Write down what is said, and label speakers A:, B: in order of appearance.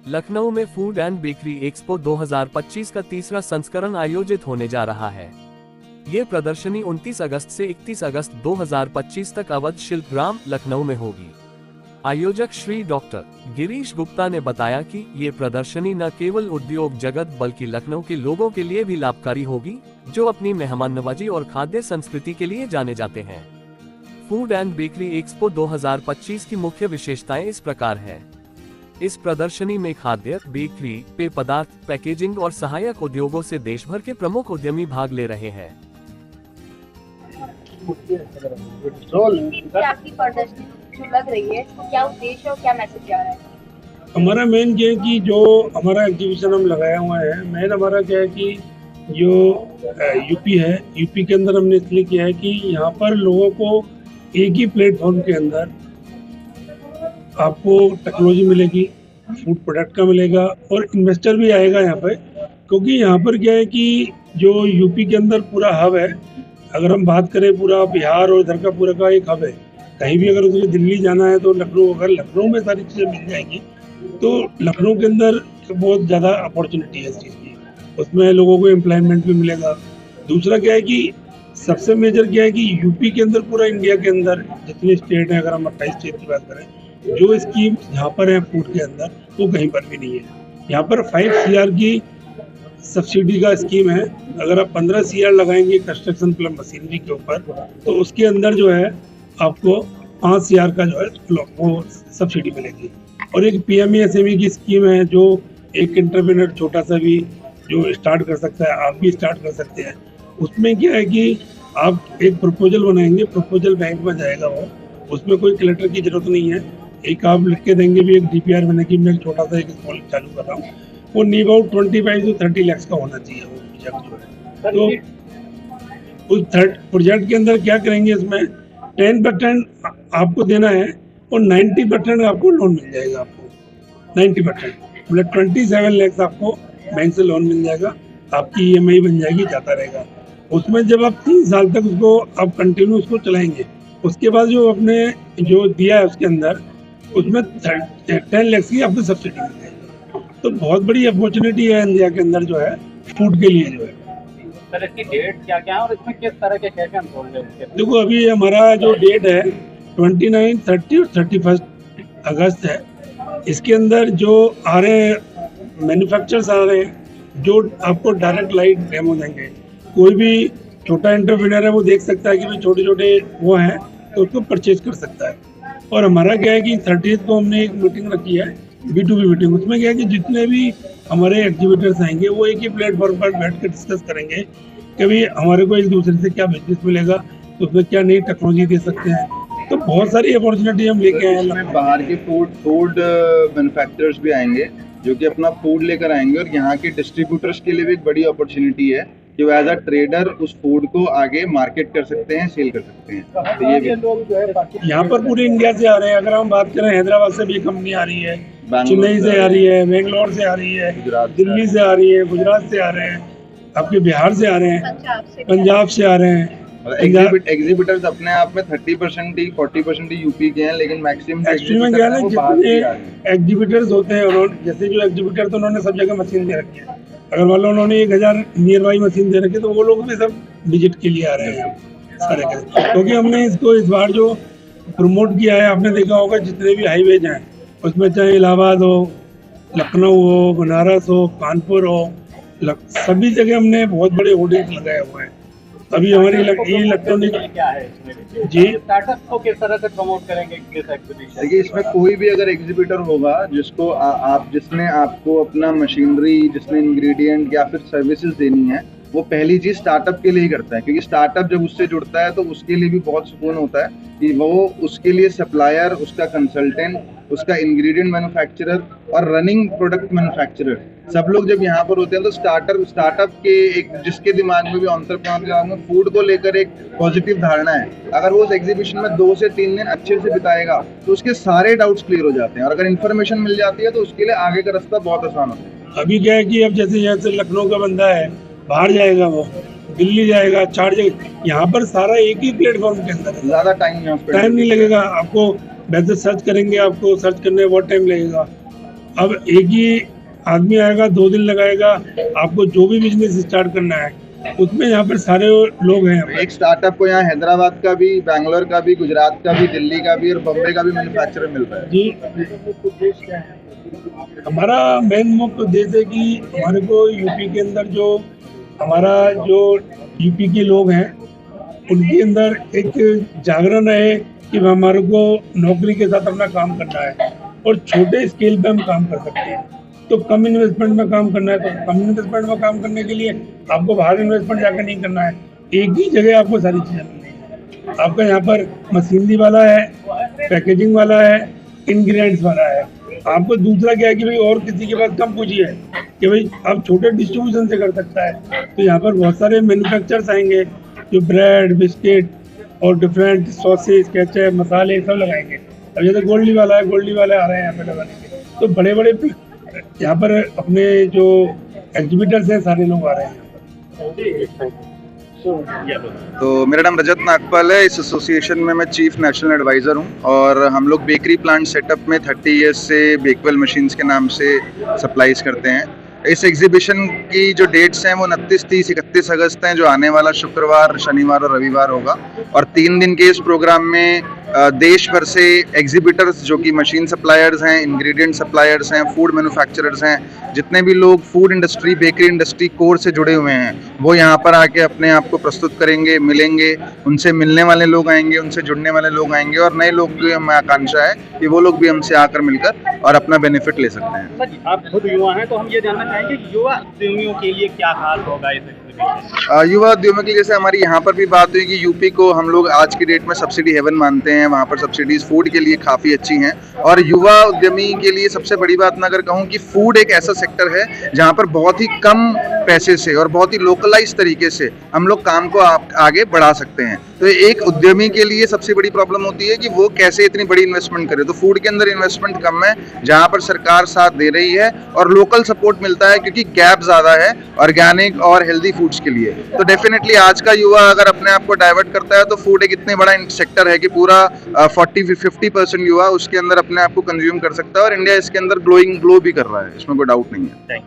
A: लखनऊ में food and bakery expo 2025 का तीसरा संस्करण आयोजित होने जा रहा है। ये प्रदर्शनी 29 अगस्त से 31 अगस्त 2025 तक अवध शिल्पग्राम लखनऊ में होगी। आयोजक श्री डॉक्टर गिरीश गुप्ता ने बताया कि ये प्रदर्शनी न केवल उद्योग जगत बल्कि लखनऊ के लोगों के लिए भी लाभकारी होगी, जो अपनी मेहमान नवाजी और खाद्य संस्कृति के लिए जाने जाते हैं। फूड एंड बेकरी एक्सपो 2025 की मुख्य विशेषताएं इस प्रकार है। इस प्रदर्शनी में खाद्य, बेकरी, पेय पदार्थ, पैकेजिंग और सहायक उद्योगों से देश भर के प्रमुख उद्यमी भाग ले रहे हैं।
B: आपकी प्रदर्शनी जो लग रही है, क्या उद्देश्य और क्या मैसेज जा रहा है?
C: हमारा मेन ये है कि जो हमारा एग्जीबिशन हम लगाया हुआ है, मेन हमारा क्या है कि जो यूपी है, यूपी के अंदर हमने इसलिए किया है कि यहाँ पर लोगों को एक ही प्लेटफॉर्म के अंदर आपको टेक्नोलॉजी मिलेगी, फूड प्रोडक्ट का मिलेगा और इन्वेस्टर भी आएगा यहाँ पे, क्योंकि यहाँ पर क्या है कि जो यूपी के अंदर पूरा हब है। अगर हम बात करें पूरा बिहार और इधर का पूरा का एक हब है। कहीं भी अगर उसमें दिल्ली जाना है तो लखनऊ, अगर लखनऊ में सारी चीज़ें मिल जाएंगी तो लखनऊ के अंदर बहुत ज़्यादा अपॉर्चुनिटी है इस चीज़ की, उसमें लोगों को एम्प्लॉयमेंट भी मिलेगा। दूसरा क्या है कि सबसे मेजर क्या है कि यूपी के अंदर, पूरा इंडिया के अंदर जितने स्टेट हैं, अगर हम 28 स्टेट की बात करें, जो स्कीम यहाँ पर है फूड के अंदर वो कहीं पर भी नहीं है। यहाँ पर 5 CR की सब्सिडी का स्कीम है। अगर आप 15 CR लगाएंगे कंस्ट्रक्शन प्लस मशीनरी के ऊपर, तो उसके अंदर जो है आपको 5 CR का जो है वो सब्सिडी मिलेगी। और एक PME SME की स्कीम है, जो एक एंटरप्रेन्योर छोटा सा भी जो स्टार्ट कर सकता है, आप भी स्टार्ट कर सकते हैं। उसमें क्या है कि आप एक प्रपोजल बनाएंगे, प्रपोजल बैंक में जाएगा वो, उसमें कोई कलेक्टर की जरूरत नहीं है। एक आप लिख के देंगे भी एक DPR बने कि मैं छोटा सा एक स्मॉल चालू कर रहा हूँ, वो नी अबाउट 25 से 30 लाख का होना चाहिए वो प्रोजेक्ट जो है। तो उस प्रोजेक्ट के अंदर क्या करेंगे, इसमें 10% आपको देना है और 90% आपको लोन मिल जाएगा। आपको 90% मतलब 27 लाख आपको बैंक से लोन मिल जाएगा, आपकी EMI बन जाएगी, जाता रहेगा। उसमें जब आप 3 साल तक उसको आप कंटिन्यू उसको चलाएंगे, उसके बाद जो आपने जो दिया है उसके अंदर, उसमें 10 लाख की आपको सब्सिडी मिल जाएगी। तो बहुत बड़ी अपॉर्चुनिटी है इंडिया के अंदर जो है फूड के लिए जो है।
D: सर इसकी डेट क्या क्या है और इसमें किस तरह के सेशन होंगे?
C: देखो अभी हमारा जो डेट है 29, 30 और 31 अगस्त है। इसके अंदर जो आ रहे हैं मैन्युफैक्चरर्स आ रहे हैं, जो आपको डायरेक्ट लाइव डेमो देंगे। कोई भी छोटा एंटरप्रेन्योर है वो देख सकता है कि भाई छोटे छोटे वो हैं तो उसको परचेज कर सकता है। और हमारा क्या है कि 30 को हमने एक मीटिंग रखी है, B2B मीटिंग। उसमें क्या है कि जितने भी हमारे एग्जीबिटर्स आएंगे वो एक ही प्लेटफॉर्म पर बैठ कर डिस्कस करेंगे कि भाई हमारे को एक दूसरे से क्या बिजनेस मिलेगा, तो उसमें क्या नई टेक्नोलॉजी दे सकते हैं। तो बहुत सारी अपॉर्चुनिटी हम लेके आए हैं।
E: बाहर के फूड मैन्युफैक्चरर्स भी आएंगे जो कि अपना फूड लेकर आएंगे, और यहाँ के डिस्ट्रीब्यूटर्स के लिए भी एक बड़ी अपॉर्चुनिटी है कि वो एज अ ट्रेडर उस फूड को आगे मार्केट कर सकते हैं, सेल कर सकते हैं। तो ये भी
C: यहाँ पर पूरे इंडिया से आ रहे हैं। अगर हम बात करें हैदराबाद से भी कंपनी आ रही है, चेन्नई से आ रही है, बेंगलोर से आ रही है, दिल्ली से आ रही है, गुजरात से आ रहे हैं, आपके बिहार से आ रहे हैं, पंजाब से आ रहे हैं।
E: एग्जीबिटर्स अपने आप में 30% ही 40% ही यूपी के हैं, लेकिन मैक्सिमम
C: क्या है जितने एग्जीबिटर्स होते हैं, उन्होंने जैसे जो एग्जीबिटर तो उन्होंने सब जगह मशीन दे रखी है। अगर मान लो उन्होंने 1000 नियर बाई मशीन दे रखी है, तो वो लोग भी सब विजिट के लिए आ रहे हैं सारे के, क्योंकि हमने इसको इस बार जो प्रमोट किया है, आपने देखा होगा जितने भी हाईवेज हैं उसमें, चाहे इलाहाबाद हो, लखनऊ हो, बनारस हो, कानपुर हो, सभी जगह हमने बहुत बड़े होर्डिंग्स लगाए हुए हैं। अभी हमारी इलेक्ट्रॉनिक
D: क्या है इसमें
C: जी
D: स्टार्टअप को किस तरह से प्रमोट करेंगे इस एग्जीबिशन?
E: देखिए, इसमें कोई भी अगर एग्जीबिटर होगा जिसको जिसने आपको अपना मशीनरी, जिसने इंग्रेडिएंट या फिर सर्विसेज देनी है, वो पहली चीज स्टार्टअप के लिए ही करता है, क्योंकि स्टार्टअप जब उससे जुड़ता है तो उसके लिए भी बहुत सुकून होता है कि वो उसके लिए सप्लायर, उसका कंसल्टेंट, उसका इंग्रेडिएंट मैन्युफैक्चरर और रनिंग प्रोडक्ट मैन्युफैक्चरर, सब लोग जब यहाँ पर होते हैं तो स्टार्टअप के एक, जिसके दिमाग में भी, एंटरप्रेन्योर के दिमाग में फूड को लेकर एक पॉजिटिव धारणा है, अगर वो उस एग्जीबिशन में 2 से 3 दिन अच्छे से बिताएगा तो उसके सारे डाउट्स क्लियर हो जाते हैं, और अगर इन्फॉर्मेशन मिल जाती है तो उसके लिए आगे का रास्ता बहुत आसान होता है।
C: अभी क्या है कि अब जैसे यहाँ से लखनऊ का बंदा है, बाहर जाएगा, वो दिल्ली जाएगा, 4 जगह, यहाँ पर सारा एक ही प्लेटफॉर्म के अंदर है।
E: ज्यादा टाइम नहीं लगेगा।
C: आपको वैसे सर्च करेंगे, आपको सर्च करने में बहुत टाइम लगेगा। अब एक ही आदमी आएगा, 2 दिन लगाएगा, आपको जो भी बिजनेस स्टार्ट करना है उसमें यहाँ पर सारे लोग हैं यहाँ पर।
E: एक स्टार्टअप को यहाँ हैदराबाद का भी, बैंगलोर का भी, गुजरात का भी, दिल्ली का भी और बम्बई का भी मैन्युफैक्चरर मिल रहा है।
C: जी, हमारा मेन मुख्य उद्देश्य है कि हमारे को यूपी के अंदर जो हमारा जो यूपी के लोग हैं उनके अंदर एक जागरण है कि हमारे को नौकरी के साथ अपना काम करना है और छोटे स्केल पे हम काम कर सकते हैं। तो कम इन्वेस्टमेंट में काम करना है, तो कम इन्वेस्टमेंट में काम करने के लिए आपको बाहर इन्वेस्टमेंट जाकर नहीं करना है, एक ही जगह आपको सारी चीज़ें मिलनी है। आपका यहाँ पर मशीनरी वाला है, पैकेजिंग वाला है, इंग्रेडिएंट्स वाला है। आपको दूसरा क्या है कि भाई और किसी के पास कम पूंजी है कि भाई आप छोटे डिस्ट्रीब्यूशन से कर सकता है, तो यहाँ पर बहुत सारे मैन्युफैक्चरर्स आएंगे जो ब्रेड, बिस्किट और डिफरेंट सॉसेज, केचप, मसाले सब लगाएंगे। अब जैसे गोल्डी वाला है, गोल्डी वाले आ रहे हैं यहाँ पे लगाने के, तो बड़े बड़े यहाँ पर अपने जो एग्जीबिटर्स हैं सारे लोग आ रहे हैं।
E: तो मेरा नाम रजत नागपाल है। इस एसोसिएशन में मैं चीफ नेशनल एडवाइज़र हूँ और हम लोग बेकरी प्लांट सेटअप में 30 इयर्स से बेकवेल मशीन्स के नाम से सप्लाईज करते हैं। इस एग्जीबिशन की जो डेट्स हैं वो 29, 30, 31 अगस्त हैं, जो आने वाला शुक्रवार, शनिवार और रविवार होगा। और 3 दिन के इस प्रोग्राम में देश भर से एग्जीबिटर्स जो कि मशीन सप्लायर्स हैं, इंग्रेडिएंट सप्लायर्स हैं, फूड मैन्युफैक्चरर्स हैं, जितने भी लोग food industry, bakery industry core से जुड़े हुए हैं वो यहाँ पर आके अपने आप को प्रस्तुत करेंगे, मिलेंगे, उनसे मिलने वाले लोग आएंगे, उनसे जुड़ने वाले लोग आएंगे और नए लोग की हमें आकांक्षा है कि वो लोग भी हमसे आकर मिलकर और अपना बेनिफिट ले सकते हैं।
D: सर, आप खुद युवा हैं तो हम ये जानना चाहेंगे युवा उद्यमियों के लिए क्या खास होगा इस एग्जीबिशन?
E: युवा उद्यमियों की जैसे हमारी यहाँ पर भी बात हुई कि यूपी को हम लोग आज की डेट में सब्सिडी हेवन मानते हैं, वहाँ पर सब्सिडीज फूड के लिए काफ़ी अच्छी हैं। और युवा उद्यमी के लिए सबसे बड़ी बात मैं अगर कहूँ कि फूड एक ऐसा सेक्टर है जहाँ पर बहुत ही कम पैसे से और बहुत ही लोकलाइज तरीके से हम लोग काम को आगे बढ़ा सकते हैं। तो एक उद्यमी के लिए सबसे बड़ी प्रॉब्लम होती है कि वो कैसे इतनी बड़ी इन्वेस्टमेंट करे। तो फूड के अंदर इन्वेस्टमेंट कम है, जहाँ पर सरकार साथ दे रही है और लोकल सपोर्ट मिलता है क्योंकि गैप ज़्यादा है ऑर्गेनिक और हेल्दी फूड्स के लिए। तो डेफिनेटली आज का युवा अगर अपने आप को डाइवर्ट करता है तो फूड एक इतने बड़ा सेक्टर है कि पूरा 40-50% युवा उसके अंदर अपने आप को कंज्यूम कर सकता है और इंडिया इसके अंदर ग्लो भी कर रहा है, इसमें कोई डाउट नहीं है।